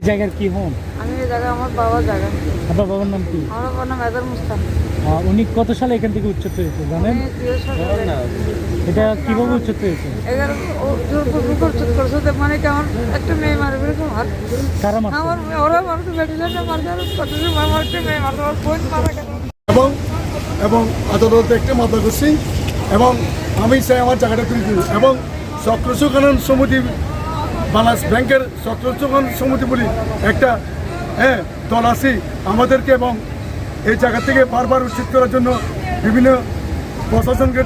জায়গার কি হন? আমি এই জায়গা আমার বাবার জায়গা। আপনার বাবার নাম কি? আমার বাবার নাম মেজর মুস্তাক। উনি কত সালে এখান থেকে উচ্ছেদ হয়েছে জানেন? আমি 2000 সালে এটা কিভাবে উচ্ছেদ হয়েছে? জোরপূর্বক উচ্ছেদ করছে যে মানে কি আমার একটা মেয়ে মারবে এরকম আর কারা মারছে? আমার ওরা মারছে ভেন্টিলেশন মারছে আর কতদিন আমার একটা মেয়ে মারছে আমার বোন মারা গেল। এবং আদালতে একটা মামলা করছি এবং আমি চাই আমার জায়গাটা ফিরে দিই এবং চক্রসু খনন সমিতি বাংলাদেশ ব্যাংকের চক্রসু খনন সমিতি বলি একটা দল আছে আমাদেরকে এবং এই জায়গা থেকে বারবার উচ্ছেদ করার জন্য বিভিন্ন প্রশাসনকে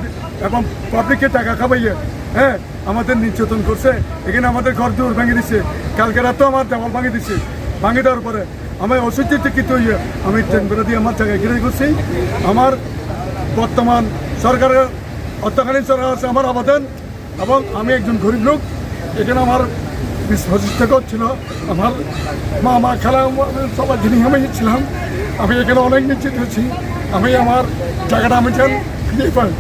এবং পাবলিককে টাকা খাবাইয়ে আমাদের নির্যাতন করছে। এখানে আমাদের ঘর দৌড় ভেঙে দিচ্ছে, কালকে রাতেও আমার দেওয়াল ভাঙে দিচ্ছে। ভাঙে দেওয়ার পরে আমি অসুচিত হইয়ে আমি ট্রেন করে দিয়ে আমার জায়গায় ঘিরে করছি। আমার বর্তমান সরকারের অর্থকালীন সরকার আছে আমার আবেদন এবং আমি একজন গরিব লোক। এখানে আমার 20-25 টাকা ছিল, আমার মা খালা সবার জিনিস আমি ছিলাম। আমি এখানে অনেক নিশ্চিত হয়েছি আমি আমার জায়গাটা আমি চান ফিরিয়ে পাই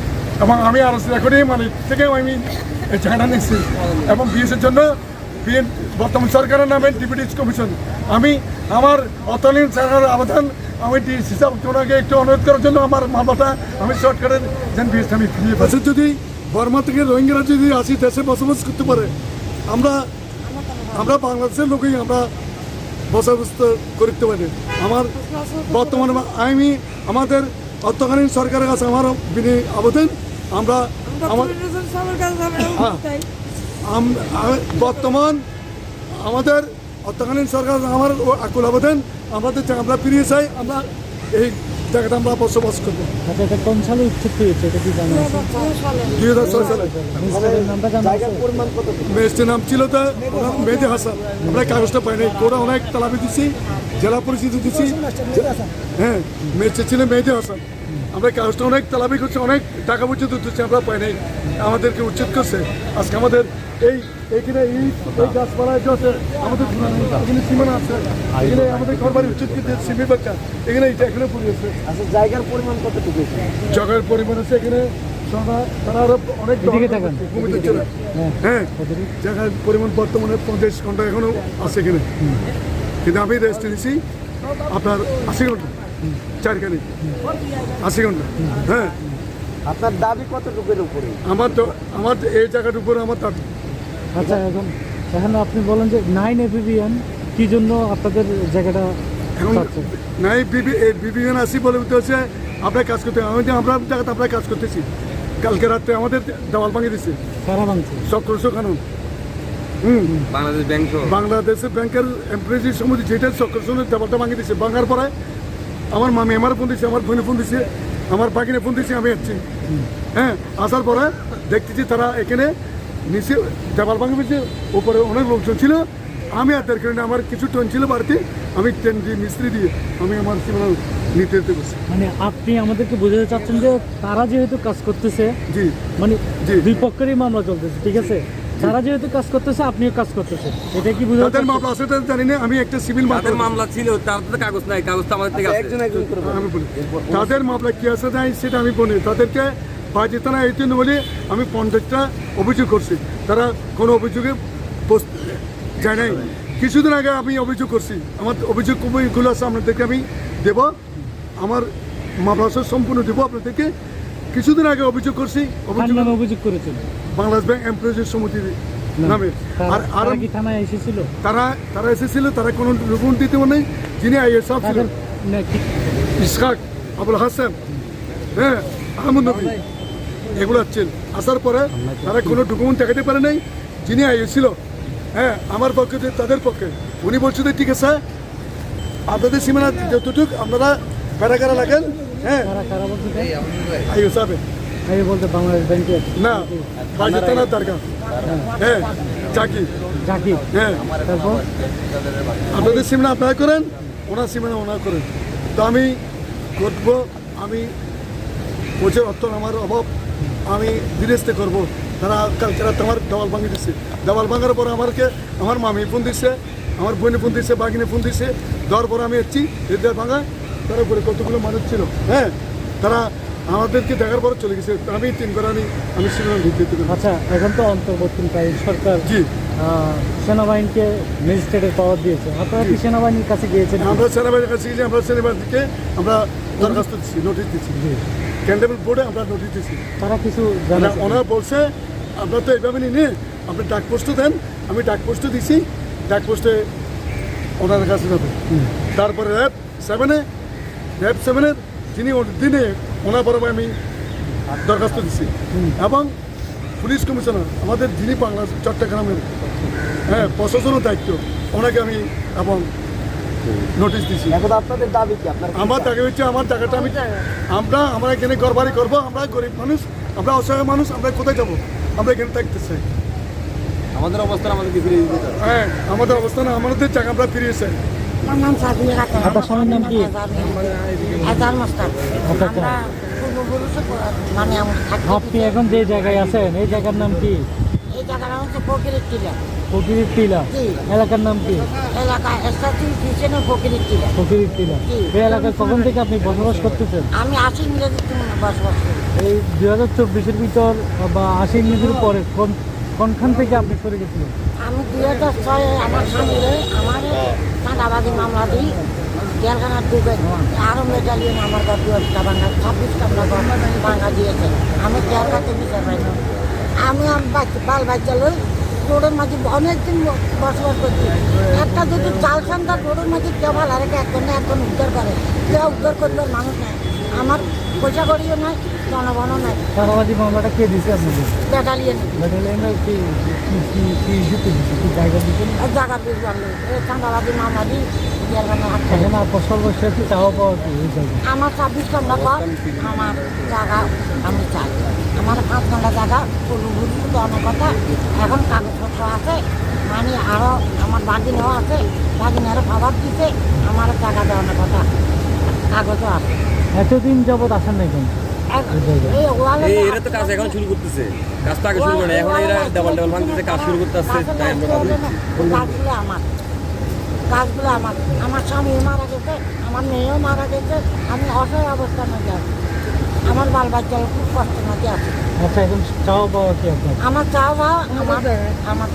এবং আমি আরো করে মালিক থেকে আমি এই জায়গাটা নিচ্ছি এবং বিএসের জন্য বর্তমান সরকারের নামে ডিপুটি কমিশন আমি আমার অর্থনীতি সরকারের আবেদন আমি ডিসি ওনাকে একটু অনুরোধ করার জন্য আমার মামলাটা আমি সরকারের যেন বিএসটা আমি ফিরিয়ে পাই। যদি বর্মা থেকে রোহিঙ্গারা যদি আসি দেশে বসবাস করতে পারে আমরা বাংলাদেশের লোকেই আমরা বসবাস করতে পারি। আমার বর্তমানে আমি আমাদের অর্থকালীন সরকারের কাছে আমার আবেদন আমরা বর্তমান আমাদের অর্থকালীন সরকার আমার আকুল আবেদন আমরা ফিরিয়ে চাই, আমরা এই জায়গাটা আমরা বসবাস করবো। আচ্ছা, এটা কোন সালে উচ্ছেদ হয়েছে এটা কি জানেন? 2006 সালে। নামটা জানেন? মেয়েটির নাম ছিল তো মেহেদি হাসান। আমরা কাগজটা পাই নাই, কোটা অনেক তালাবি দিচ্ছি, জেলা পরিষদ দিচ্ছি। মেয়েটি ছিল মেহেদি হাসান। আমরা কাগজটা অনেক তালাবি করছি, অনেক টাকা পর্যন্ত দিচ্ছি, আমরা পাই নাই। আমাদেরকে উচ্ছেদ করছে। আজকে আমাদের এইখানে এই গাছপালা আছে, আমাদের এখানে সীমানা আছে, এখানে আমাদের ঘর বাড়ি উচ্ছেদ করছে সিমি বাচ্চা, এখানে এটা এখানে পড়েছে। আচ্ছা, জায়গার পরিমাণ কতটুকু? জায়গার পরিমাণ আছে এখানে তারা আরো অনেক জায়গার পরিমাণ বর্তমানে 50 ঘন্টা এখনো আছে এখানে, কিন্তু আমি রেস্ট নিয়েছি আপনার 80 ঘন্টা, 4খানি 80 ঘন্টা। আপনার দাবি কতটুকুর উপরে? আমার এই জায়গার উপরে আমার দাবি। আচ্ছা, এখন আপনি বলেন যে 9 এপিবিএন কি জন্য আপনাদের জায়গাটা এখন নাই বিবিএন আসি বলে হচ্ছে আপনার কাজ করতে আমরা জায়গাতে আপনার কাজ করতেছি। কালকে রাত্রে আমাদের দেওয়াল ভাঙিয়ে দিচ্ছে কারা ভাঙছে? চক্রসু খনন বাংলাদেশের ব্যাংকের এমপ্লয়িজ সমিতি যেটা চক্রসুনের দেওয়ালটা ভাঙিয়ে দিচ্ছে। ভাঙার পরে আমার মামি আমার ফোন দিচ্ছে, আমার বোনে ফোন দিচ্ছে, আমার বাকিনে ফোন দিচ্ছে, আমি আসছি। আসার পরে দেখতেছি তারা এখানে নিচে দেওয়াল ভাঙে দিচ্ছে, উপরে অনেক লোকজন ছিল। আমি আর কারণে আমার কিছু টন ছিল বাড়িতে, আমি ট্রেন দিয়ে মিস্ত্রি দিয়ে আমি আমার সীমানা নিতে করছি। মানে আপনি আমাদেরকে বোঝাতে চাচ্ছেন যে তারা যেহেতু কাজ করতেছে, জি মানে দুই পক্ষেরই মামলা চলতেছে, ঠিক আছে? তারা যেহেতু কাজ করতেছে আপনিও কাজ করতেছেন, এটা কি বুঝাতে? তাদের মামলা আছে জানি না, আমি একটা সিভিল মামলা ছিল, তার তো কাগজ নাই, কাগজ তো আমাদের থেকে আছে। আমি বলি তাদের মামলা কি আছে নাই সেটা আমি বলি। তাদেরকে বাজিতানা এই জন্য বলি আমি 50টা অভিযোগ করছি, তারা কোনো অভিযোগে যায় নাই। কিছুদিন আগে আমি অভিযোগ করছি, আমার অভিযোগগুলো আছে আপনাদেরকে আমি দেব, আমার মামলা সম্পূর্ণ দেবো আপনাদেরকে। কিছুদিন আগে অভিযোগ করছি, অভিযোগ করেছেন বাংলাদেশ ব্যাংক এমপ্লয়িজ সমিতির নামে। আর কি থানায় এসেছিল? তারা এসেছিল, তারা কোনো ডকুমেন্ট দিতে নেই। যিনি আইএসএফ ছিলেন ইসহাক আবুল হাসান, আহমদ নবী, এগুলো আসছেন। আসার পরে তারা কোনো ডকুমেন্ট দেখাতে পারে নাই। যিনি আইএসছিল আমার পক্ষে তাদের পক্ষে, উনি বলছিল ঠিক আছে আপনাদের সীমানা যতটুক আপনারা কারা লাগেন। বলতে বাংলাদেশ ব্যাংকে না বাজিতানা দরকার জাকির তারপর আপনাদের সীমানা আপনারা করেন, ওনার সীমানা ওনার করেন। তো আমি করবো, আমি বলছে অর্থ আমার অভাব, আমি বিদেশে করবো। তারা কালকে রাত আমার দেওয়াল ভাঙিয়ে দিচ্ছে। দেওয়াল ভাঙার পরে আমার মামি ফোন দিচ্ছে, আমার বোনে ফোন দিচ্ছে, বাগিনে ফোন দিচ্ছে। দেওয়ার পরে আমি এসেছি এদের ভাঙা, তার উপরে কতগুলো মানুষ ছিল। তারা আমাদেরকে দেখার পরে চলে গেছে। আমি 3 ঘর আমি সীমানা ঢুকতে। আচ্ছা, এখন তো অন্তর্বর্তীকালীন সরকার, জি সেনাবাহিনীকে ম্যাজিস্ট্রেটের পাওয়ার দিয়েছে, আপনারা কি সেনাবাহিনীর কাছে গিয়েছেন? আমরা সেনাবাহিনীর কাছে গিয়েছি, আমরা সেনাবাহিনীকে আমরা দরখাস্ত দিচ্ছি, নোটিশ দিচ্ছি, ক্যান্টনমেন্ট বোর্ডে আমরা নোটিশ দিচ্ছি। তারা কিছু জানাচ্ছে? ওনারা বলছে আপনার তো এইভাবে নিয়ে আপনি ডাক পোস্টও দেন, আমি ডাক পোস্টও দিছি, ডাক পোস্টে ওনার কাছে যাবে। তারপরে র্যাব সেভেনের যিনি দিনে ওনার বরাবর আমি দরখাস্ত দিচ্ছি এবং পুলিশ কমিশনার আমাদের যিনি বাংলা চট্টগ্রামের প্রশাসনের দায়িত্ব ওনাকে আমি এবং নোটিশ দিচ্ছি। এখন আপনাদের দাবি কি? আপনার আমার টাকা হচ্ছে আমার টাকাটা আমরা এখানে ঘরবাড়ি করবো, আমরা গরিব মানুষ, আমরা অসহায় মানুষ, আমরা কোথায় যাবো? আমরা এখানে থাকতে চাই। আমাদের অবস্থা আমাদেরকে ফিরিয়ে দিতে হবে। হ্যাঁ, আমাদের অবস্থানে আমাদের টাকা আমরা ফিরিয়ে চাই। আমার নাম সাদিয়া খাতুন। আপনার স্বামীর নাম কি? আজান মোস্তাক। আচ্ছা। আমরা পূর্বপুরুষ মানে আমরা থাকি। আপনি এখন যে জায়গায় আছেন এই জায়গার নাম কি? এই জায়গাটা হচ্ছে ফকিরের টিলা। ফকিরের টিলা। জি। এলাকার নাম কি? এলাকা স্টার্টিং কিচেনের ফকিরের টিলা। ফকিরের টিলা। জি। এই এলাকায় কখন থেকে আপনি বসবাস করতেছেন? আমি 80 ইংরেজিতে বসবাস করি। এই 2024-এর ভিতর বা 80 ইংরেজির পরে কোনখান থেকে আপনি সরে গেছিলেন? আমি 2006 আমার স্বামীরে আমার চাঁদাবাজি মামলা দিই জেলখানার ঢুকে আরও মেডালিয়ন আমার ঘর 2টা ভাঙা 26টা ভাঙা দিয়েছে। আমি জেলখাতে বিচার পাই না। আমি বাল বাচ্চা লই রোডের মাঝে অনেকদিন বসবাস করছি। একটা যদি চাল সন্ধ্যা রোডের মাঝে কেউ ভালো রেখে এখন উদ্ধার করে, কেউ উদ্ধার করবার মানুষ নাই। আমার পয়সা করিও নাই, জনগণও নাই। চাঁদাবাজি মামলাটা কে দিয়েছে আপনাদের? ব্যাটালিয়ন ব্যাটালিয়নের কি ইস্যুতে দিচ্ছে, কি জায়গা দিচ্ছেন? জায়গা পেয়েছি আমি এই চাঁদাবাজি মামলা দিই জেলখানা হাঁটতে এখন আপনার সর্বশেষ চাওয়া পাওয়া কি এই জায়গায়? আমার 24 ঘন্টা পর আমার জায়গা আমি চাই। আমার 5 ঘন্টা জায়গা পুরোপুরি অনেক কথা। এখন কাগজপত্র আছে, মানে আরও আমার বাগিনেও আছে, বাগিনেরও খবর দিতে আমার জায়গা দেওয়ানোর কথা, কাগজও আছে। এতদিন যাবৎ আসেন না কেন? এই ওয়ালে এরা তো কাজ এখন শুরু করতেছে, কাজ তো আগে শুরু করে না, এখন এরা ডাবল ভাঙতেছে, কাজ শুরু করতে আসছে, তাই আমরা ভাবি গাছগুলো আমার, গাছগুলো আমার। আমার স্বামী মারা গেছে, আমার মেয়েও মারা গেছে, আমি অসহায় অবস্থার মধ্যে আছি। আমার বাল বাচ্চারা খুব কষ্টের মধ্যে আছে। আচ্ছা, এখন চাওয়া পাওয়া কি আপনার? আমার চাওয়া আমার